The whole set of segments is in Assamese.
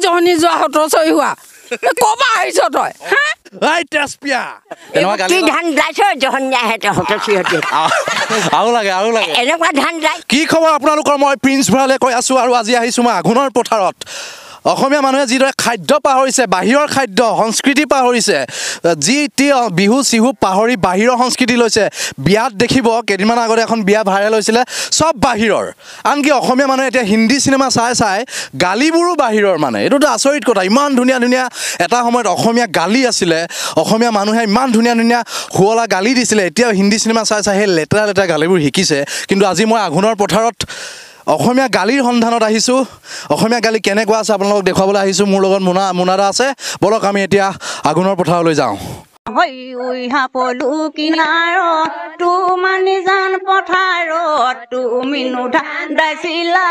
জহনি যোৱা হতৰ চই হোৱা কবা আহিছ তই এই তেজপিয়া কি ধান দাইছ জহনিয়া হেতে হতচি হতে আৰু লাগে এনেকুৱা ধান দাই কি খবৰ আপোনালোকৰ মই প্ৰিন্স ভৰালে কৈ আছো আৰু আজি আহিছো মই আঘোণৰ পথাৰত অসমীয়া মানুহে যিদৰে খাদ্য পাহৰিছে বাহিৰৰ খাদ্য সংস্কৃতি পাহৰিছে যি বিহু চিহু পাহৰি বাহিৰৰ সংস্কৃতি লৈছে বিয়াত দেখিব কেইদিনমান আগতে এখন বিয়া ভাইৰেল হৈছিলে চব বাহিৰৰ আনকি অসমীয়া মানুহে এতিয়া হিন্দী চিনেমা চাই গালিবোৰো বাহিৰৰ মানে এইটোতো আচৰিত কথা ইমান ধুনীয়া ধুনীয়া এটা সময়ত অসমীয়া গালি আছিলে অসমীয়া মানুহে ইমান ধুনীয়া ধুনীয়া শুৱলা গালি দিছিলে এতিয়া হিন্দী চিনেমা চাই সেই লেতেৰা গালিবোৰ শিকিছে কিন্তু আজি মই আঘোণৰ পথাৰত অসমীয়া গালিৰ সন্ধানত আহিছোঁ অসমীয়া গালি কেনেকুৱা আছে আপোনালোকক দেখুৱাবলৈ আহিছোঁ মোৰ লগত মুনাদা আছে বলক আমি এতিয়া আঘোণৰ পথাৰলৈ যাওঁ পলু কিনাৰত তুমি জান পথাৰত তুমি নুধাইছিলা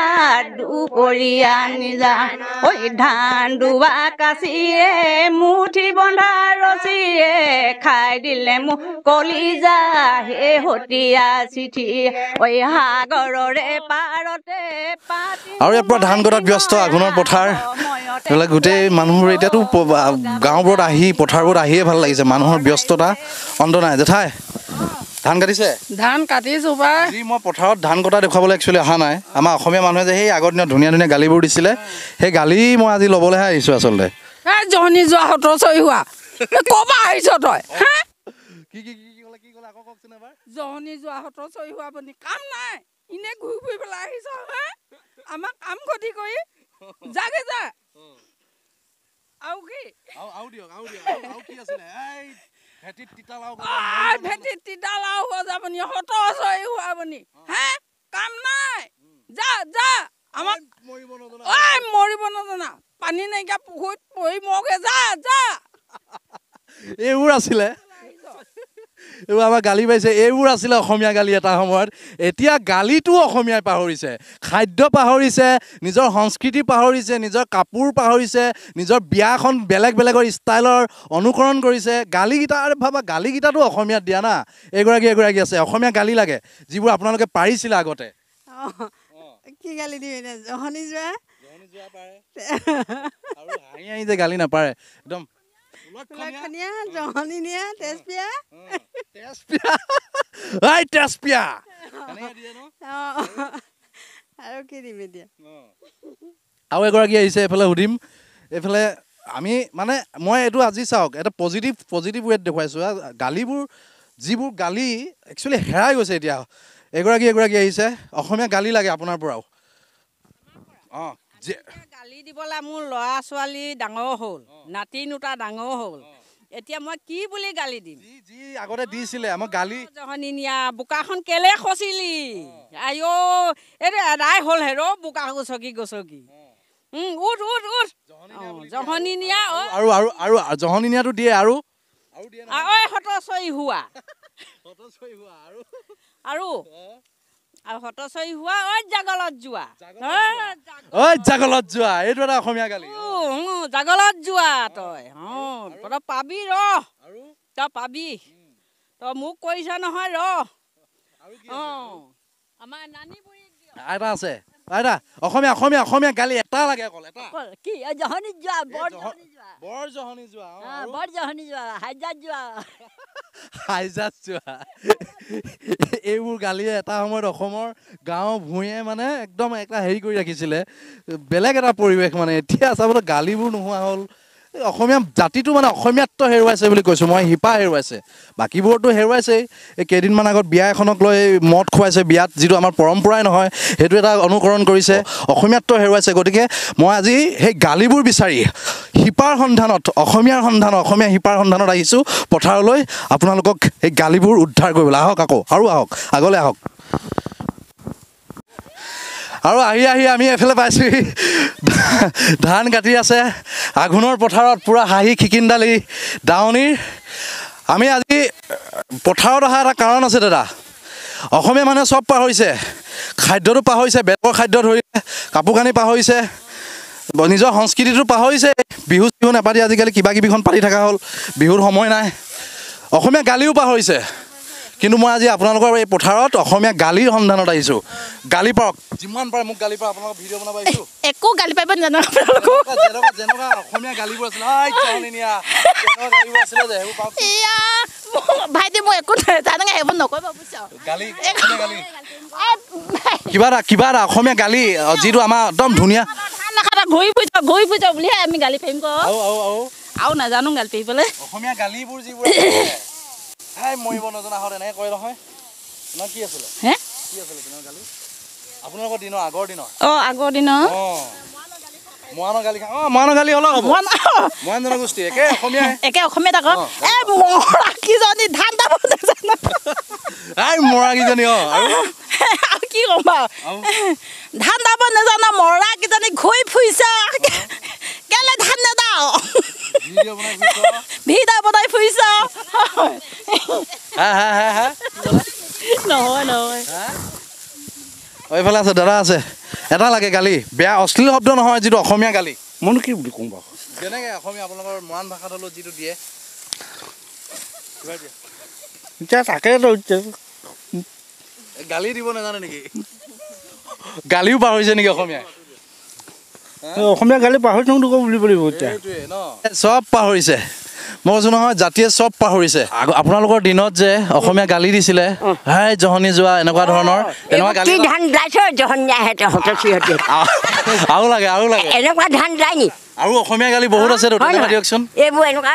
দুপৰীয়া নিজান ঐ ধান দুবা কাচিৰে মুঠি বন্ধা ৰচিৰে খাই দিলে মোক কলিজা হে হতীয়া চিঠি ঐ সাগৰৰে পাৰতে আৰু ইয়াৰ পৰা ধান কটাত ব্যস্ত আঘোণৰ পথাৰ এইবিলাক গোটেই মানুহবোৰ এতিয়াতো গাঁওবোৰত আহি পথাৰবোৰত আহিয়ে ভাল লাগিছে মানুহৰ ব্যস্ততা অন্ত নাই জেঠাই ধান কাটিছে ধান কাটিছো বা মই পথাৰত ধান কটা দেখুৱাবলৈ একচুৱেলি অহা নাই আমাৰ অসমীয়া মানুহে যে সেই আগৰ দিনত ধুনীয়া ধুনীয়া গালিবোৰ দিছিলে সেই গালি মই আজি ল'বলৈহে আহিছোঁ আচলতে জহনি যোৱা হতৰ চই হোৱা কবা আহিছ তই জহনি যোৱা হতৰ চই হোৱা বুলি কাম নাই ইনে ঘূৰি ফুৰি পেলাই আহিছ আমাক কাম ক্ষতি কৰি যাগে যা আৰু কি ভেটিত তিতা লাও হৈ যাবনি হতৰ চই হোৱা বনি কাম নাই যা যা আমাক মৰিব নজনা পানী নাইকিয়া পুখুৰীত পৰি মগে যা যা এইবোৰ আছিলে এইবোৰ আমাৰ গালি পাইছে এইবোৰ আছিলে অসমীয়া গালি এটা সময়ত এতিয়া গালিটো অসমীয়াই পাহৰিছে খাদ্য পাহৰিছে নিজৰ সংস্কৃতি পাহৰিছে নিজৰ কাপোৰ পাহৰিছে নিজৰ বিয়াখন বেলেগৰ ষ্টাইলৰ অনুকৰণ কৰিছে গালিকেইটা আৰু ভাবা গালিকেইটাতো অসমীয়াত দিয়া না এগৰাকী আছে অসমীয়া গালি লাগে যিবোৰ আপোনালোকে পাৰিছিলে আগতে কি গালি দিবি জহনি যোৱা পাৰে আৰু হাঁহি যে গালি নাপাৰে একদম জহনি নিয়া তেজপিয়া আৰু কি দিবি দিয়া আৰু এগৰাকী আহিছে এইফালে সুধিম এইফালে আমি মানে মই এইটো আজি চাওক এটা পজিটিভ ৱেত দেখুৱাইছোঁ গালিবোৰ যিবোৰ গালি একচুৱেলি হেৰাই গৈছে এতিয়া এগৰাকী আহিছে অসমীয়া গালি লাগে আপোনাৰ পৰাও গালি দিবলৈ মোৰ ল'ৰা ছোৱালী ডাঙৰ হ'ল নাতি নোতা ডাঙৰ হ'ল এতিয়া মই কি বুলি গালি দিম যি আগতে দিছিলে আমাৰ গালি জহনি নিয়া বোকাখন কেলে খচিলি আইঅ এইটো এদাই হ'ল হেৰ বোকা গছকি উঠ জহনি নিয়া আৰু জহনি নিয়াটো দিয়ে আৰু হতৰ চই হোৱা আৰু হতচই হোৱা জাগলত যোৱা এইটো এটা অসমীয়া গালি জাগলত যোৱা তই তই পাবি তই পাবি তই মোক কৈছ নহয় আমাৰ নানী বুঢ়ীক এটা আছে আইতা অসমীয়া গালি এটা লাগে অকল এটা কি জহনি যোৱা বৰ জহনি যোৱা হাইজাত যোৱা এইবোৰ গালিয়ে এটা সময়ত অসমৰ গাঁও ভূঞে মানে একদম এটা হেৰি কৰি ৰাখিছিলে বেলেগ এটা পৰিৱেশ মানে এতিয়া চাবলৈ গালিবোৰ নোহোৱা হ'ল অসমীয়া জাতিটো মানে অসমীয়াত্ব হেৰুৱাইছে বুলি কৈছোঁ মই শিপা হেৰুৱাইছে বাকীবোৰতো হেৰুৱাইছেই এই কেইদিনমান আগত বিয়া এখনক লৈ মদ খুৱাইছে বিয়াত যিটো আমাৰ পৰম্পৰাই নহয় সেইটো এটা অনুকৰণ কৰিছে অসমীয়াত্ব হেৰুৱাইছে গতিকে মই আজি সেই গালিবোৰ বিচাৰি শিপাৰ সন্ধানত অসমীয়া শিপাৰ সন্ধানত আহিছোঁ পথাৰলৈ আপোনালোকক এই গালিবোৰ উদ্ধাৰ কৰিবলৈ আহক আগলৈ আহক আৰু আহি আমি এফালে পাইছোঁহি ধান কাটি আছে আঘোণৰ পথাৰত পূৰা হাঁহি খিকিন্দালি দাৱনীৰ আমি আজি পথাৰত অহা এটা কাৰণ আছে দাদা অসমীয়া মানুহে চব পাহৰিছে খাদ্যটো পাহৰিছে বেলেগৰ খাদ্য ধৰিলে কাপোৰ কানি পাহৰিছে নিজৰ সংস্কৃতিটো পাহৰিছে বিহু চিহু নাপাতি আজিকালি কিবাকিবিখন পাতি থকা হ'ল বিহুৰ সময় নাই অসমীয়া গালিও পাহৰিছে কিন্তু মই আজি আপোনালোকৰ এই পথাৰত অসমীয়া গালিৰ সন্ধানত আহিছোঁ গালি পাৰক যিমান পাৰে মোক গালি পাৰক আপোনালোকৰ ভিডিঅ' বনাব আহিছোঁ একো গালি পাৰিব নাজানো আপোনালোকক যেনেকুৱা অসমীয়া গালিবোৰ আছিলে তেনেকুৱা গালিবোৰ আছিলে যে সেইবোৰ পাৰক ভাইটি মই একো নাজানো সেইবোৰ নকৰিব বুজিছ কিবা এটা অসমীয়া গালি যিটো আমাৰ একদম ধুনীয়া ঘূৰি ফুৰিছ বুলিহে আমি গালি পাৰিম আৰু নাজানো গালি পাৰিবলৈ অসমীয়া গালিবোৰ যিবোৰ মৰিব নজনা হয় এনেকৈ কয় নহয় তোমাৰ কি আছিলে তোমাৰ গালি আপোনালোকৰ দিনৰ আগৰ দিনৰ আগৰ দিনৰ মৰাণৰ গালি মৰাণৰ গালি অলপ হ'ব মৰাণ জনগোষ্ঠী একে অসমীয়া আকৌ মৰাকিজনী ধান দাব নাজানো মৰাকিজনী আৰু কি ক'ম বাৰু ধান দাব নাজানো মৰাকিজনী ঘূৰি ফুৰিছ কেলে ধান নেদাও ভিডিঅ' বনাই ফুৰিছ নহয় এইফালে আছে দাদা আছে এটা লাগে গালি বেয়া অশ্লীল শব্দ নহয় যিটো অসমীয়া গালি মইনো কি বুলি কওঁ বাৰু যেনেকৈ অসমীয়া আপোনালোকৰ মৰাণ ভাষাত হ'লেও যিটো দিয়ে এতিয়া তাকেতো গালি দিব নাজানে নেকি গালিও পাহৰিছে নেকি অসমীয়াই অসমীয়া গালি পাহৰি থাকোঁ বুলিব লাগিব এতিয়া চব পাহৰিছে মই কৈছোঁ নহয় জাতিয়ে চব পাহৰিছে আপোনালোকৰ দিনত যে অসমীয়া গালি দিছিলে হাই জহনি যোৱা এনেকুৱা ধৰণৰ তেনেকুৱা গালি ধান দাইছে জহনীয়াহেঁতে হতচিহঁতে আৰু লাগে এনেকুৱা ধান যায় নি আৰু অসমীয়া গালি বহুত আছে দিয়কচোন এইবোৰ এনেকুৱা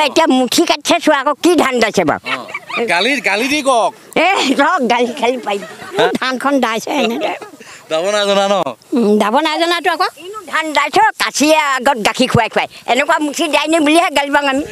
এতিয়া মুঠি কাটিছে চোৱা আকৌ কি ধান দাইছে বাৰু গালি দি কওক গালি খালি পাই ধানখন দাইছে এনেদৰে দাব নাজনা ন দাব নাজনাটো আকৌ ধান দাইছে কাচিয়ে আগত গাখীৰ খুৱাই এনেকুৱা মুঠি দাই নি বুলিহে গালি পাওঁ আমি